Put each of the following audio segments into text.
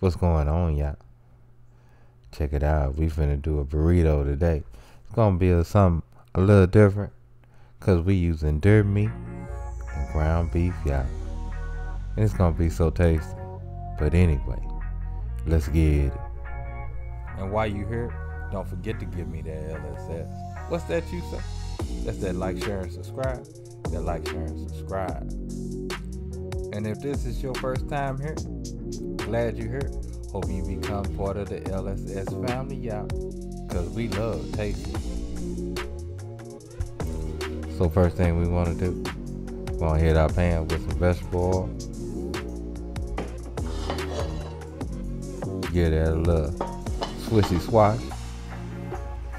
What's going on, y'all? Check it out. We finna do a burrito today. It's gonna be something a little different because we using deer meat and ground beef, y'all. And it's gonna be so tasty. But anyway, let's get it. And while you here, don't forget to give me that LSS. What's that you say? That's that like, share, and subscribe. That like, share, and subscribe. And if this is your first time here, glad you're here. Hope you become part of the LSS family, y'all. Cause we love tasting. So first thing we wanna do, we're gonna hit our pan with some vegetable oil. Give that a little swishy swash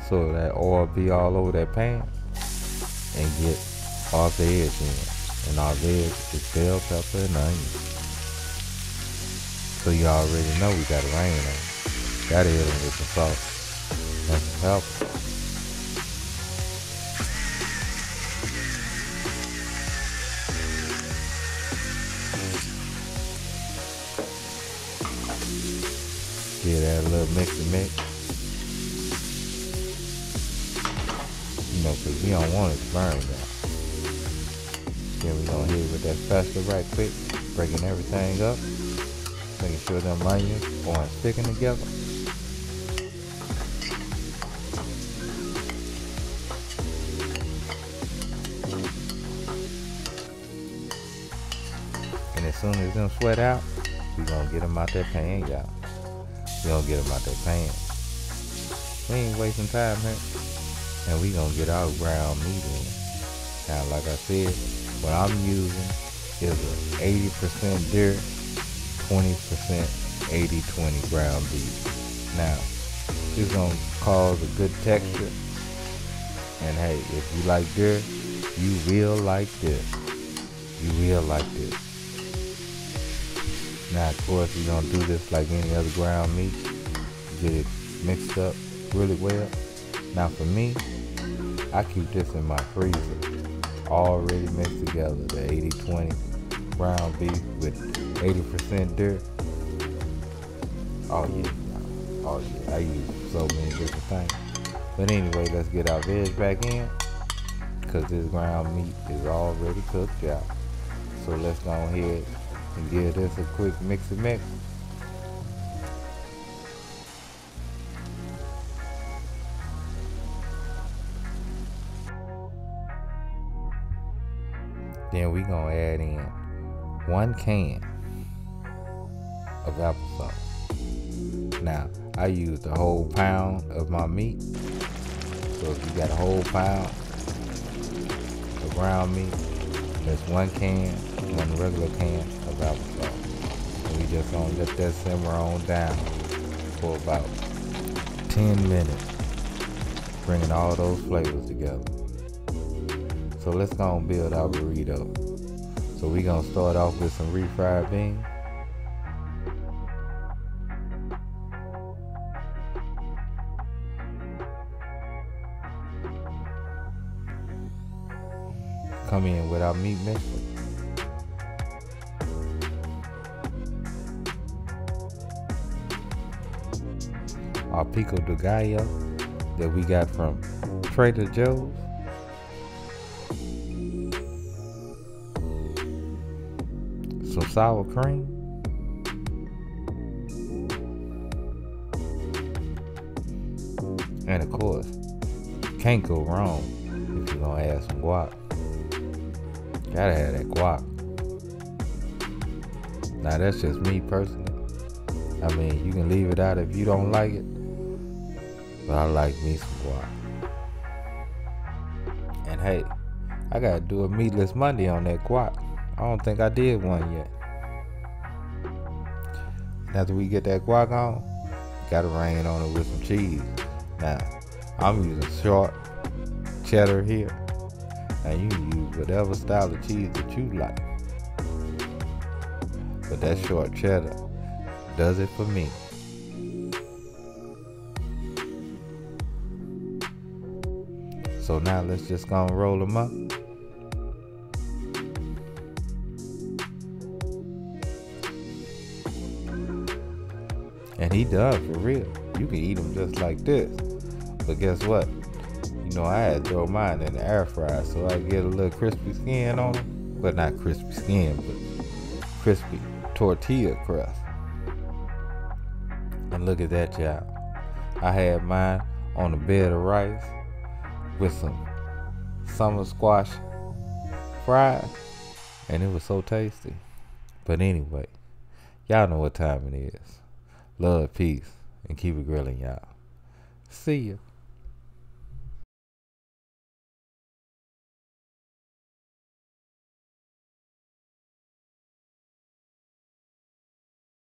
so that oil be all over that pan and get all the edge in. And our veg is bell pepper and onion. So you already know we got a rain on. Gotta hit them with some salt and some pepper. Give that a little mix and mix. You know, cause we don't want it to burn now. Then we gonna hit it with that spatula right quick, breaking everything up. Making sure them onions aren't sticking together. And as soon as them sweat out, we gonna get them out that pan, y'all. We gonna get them out that pan. We ain't wasting time here. And we gonna get our ground meat in. Now, like I said, what I'm using is a 80% deer, 20% 80-20 ground beef. Now, it's gonna cause a good texture. And hey, if you like deer, you will like this. You will like this. Now, of course, we're gonna do this like any other ground meat. Get it mixed up really well. Now, for me, I keep this in my freezer, already mixed together. The 80-20 ground beef with 80% deer. Oh yeah, oh yeah. I use so many different things. But anyway, let's get our veg back in, cause this ground meat is already cooked out. So let's go ahead and give this a quick mix and mix. Then we gonna add in 1 can of applesauce. Now, I used a whole pound of my meat. So if you got a whole pound of ground meat, that's 1 can, 1 regular can of applesauce. And we just gonna let that simmer on down for about 10 minutes, bringing all those flavors together. So let's go and build our burrito. So we gonna start off with some refried beans. Come in with our meat mixer. Our pico de gallo that we got from Trader Joe's. Some sour cream. And of course, can't go wrong if you're gonna add some guac. Gotta have that guac. Now that's just me personally. I mean, you can leave it out if you don't like it, but I like me some guac. And hey, I gotta do a meatless Monday on that guac. I don't think I did one yet. After we get that guac on, gotta rain on it with some cheese. Now, I'm using short cheddar here. Now you can use whatever style of cheese that you like. But that short cheddar does it for me. So now let's just go and roll them up. And he does, for real. You can eat them just like this. But guess what? You know, I had to throw mine in the air fryer so I get a little crispy skin on them. Well, not crispy skin, but crispy tortilla crust. And look at that, y'all. I had mine on a bed of rice with some summer squash fries, and it was so tasty. But anyway, y'all know what time it is. Love, peace, and keep it grilling, y'all. See ya.